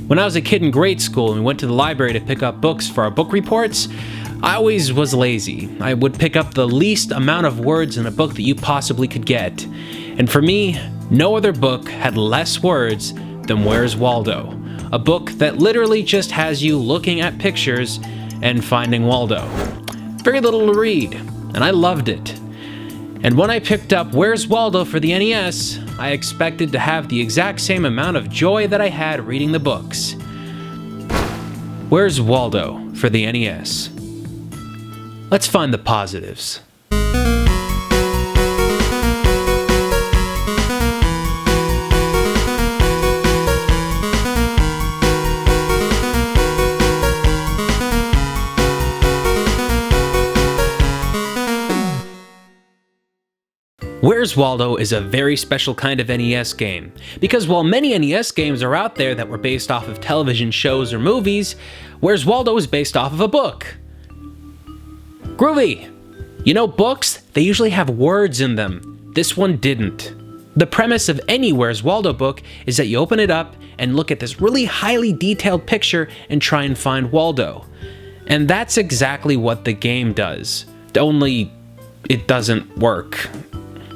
When I was a kid in grade school and we went to the library to pick up books for our book reports, I always was lazy. I would pick up the least amount of words in a book that you possibly could get. And for me, no other book had less words than Where's Waldo? A book that literally just has you looking at pictures and finding Waldo. Very little to read, and I loved it. And when I picked up Where's Waldo for the NES, I expected to have the exact same amount of joy that I had reading the books. Where's Waldo for the NES? Let's find the positives. Where's Waldo is a very special kind of NES game, because while many NES games are out there that were based off of television shows or movies, Where's Waldo is based off of a book. Groovy! You know, books, they usually have words in them. This one didn't. The premise of any Where's Waldo book is that you open it up and look at this really highly detailed picture and try and find Waldo. And that's exactly what the game does, only it doesn't work.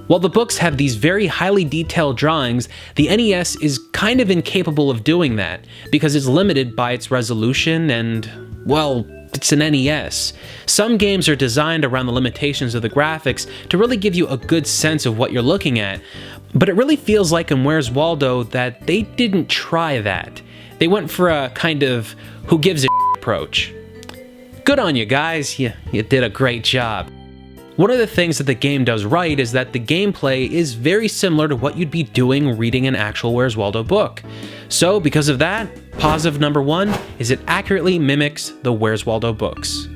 While the books have these very highly detailed drawings, the NES is kind of incapable of doing that, because it's limited by its resolution and, well, it's an NES. Some games are designed around the limitations of the graphics to really give you a good sense of what you're looking at, but it really feels like in Where's Waldo that they didn't try that. They went for a kind of who gives a approach. Good on you guys, you did a great job. One of the things that the game does right is that the gameplay is very similar to what you'd be doing reading an actual Where's Waldo book. So because of that, positive number 1 is it accurately mimics the Where's Waldo books.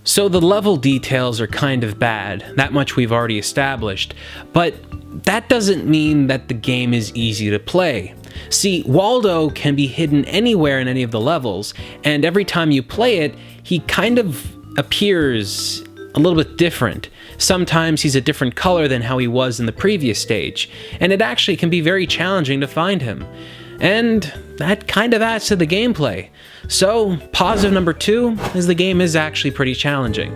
So the level details are kind of bad, that much we've already established, but that doesn't mean that the game is easy to play. See, Waldo can be hidden anywhere in any of the levels, and every time you play it, he kind of appears a little bit different. Sometimes he's a different color than how he was in the previous stage, and it actually can be very challenging to find him. And that kind of adds to the gameplay. So, positive number 2 is the game is actually pretty challenging.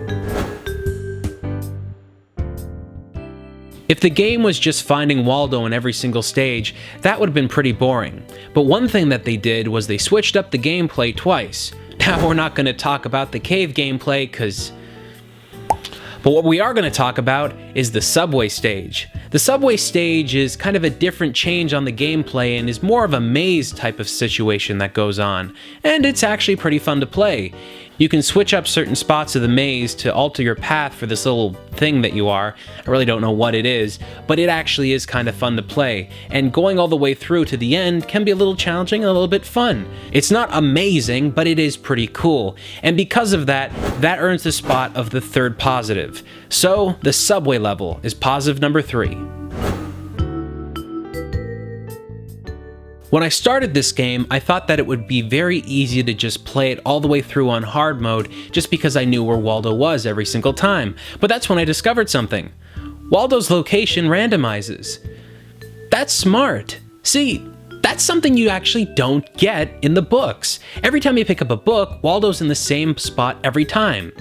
If the game was just finding Waldo in every single stage, that would have been pretty boring. But one thing that they did was they switched up the gameplay twice. Now we're not going to talk about the cave gameplay, but what we are going to talk about is the subway stage. The subway stage is kind of a different change on the gameplay and is more of a maze type of situation that goes on, and it's actually pretty fun to play. You can switch up certain spots of the maze to alter your path for this little thing that you are. I really don't know what it is, but it actually is kind of fun to play, and going all the way through to the end can be a little challenging and a little bit fun. It's not amazing, but it is pretty cool, and because of that, that earns the spot of the third positive. So, the subway level is positive number 3. When I started this game, I thought that it would be very easy to just play it all the way through on hard mode just because I knew where Waldo was every single time. But that's when I discovered something. Waldo's location randomizes. That's smart. See, that's something you actually don't get in the books. Every time you pick up a book, Waldo's in the same spot every time.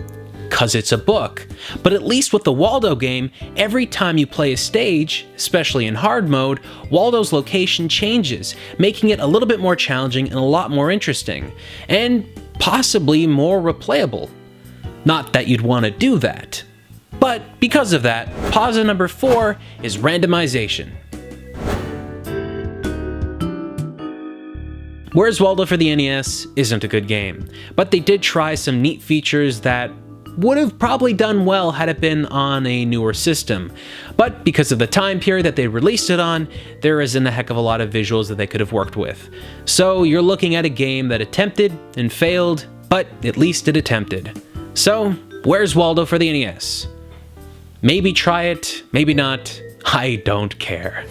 'Cause it's a book. But at least with the Waldo game, every time you play a stage, especially in hard mode, Waldo's location changes, making it a little bit more challenging and a lot more interesting, and possibly more replayable. Not that you'd want to do that. But because of that, positive number 4 is randomization. Where's Waldo for the NES isn't a good game, but they did try some neat features that would have probably done well had it been on a newer system. But because of the time period that they released it on, there isn't a heck of a lot of visuals that they could have worked with. So you're looking at a game that attempted and failed, but at least it attempted. So, Where's Waldo for the NES? Maybe try it, maybe not, I don't care.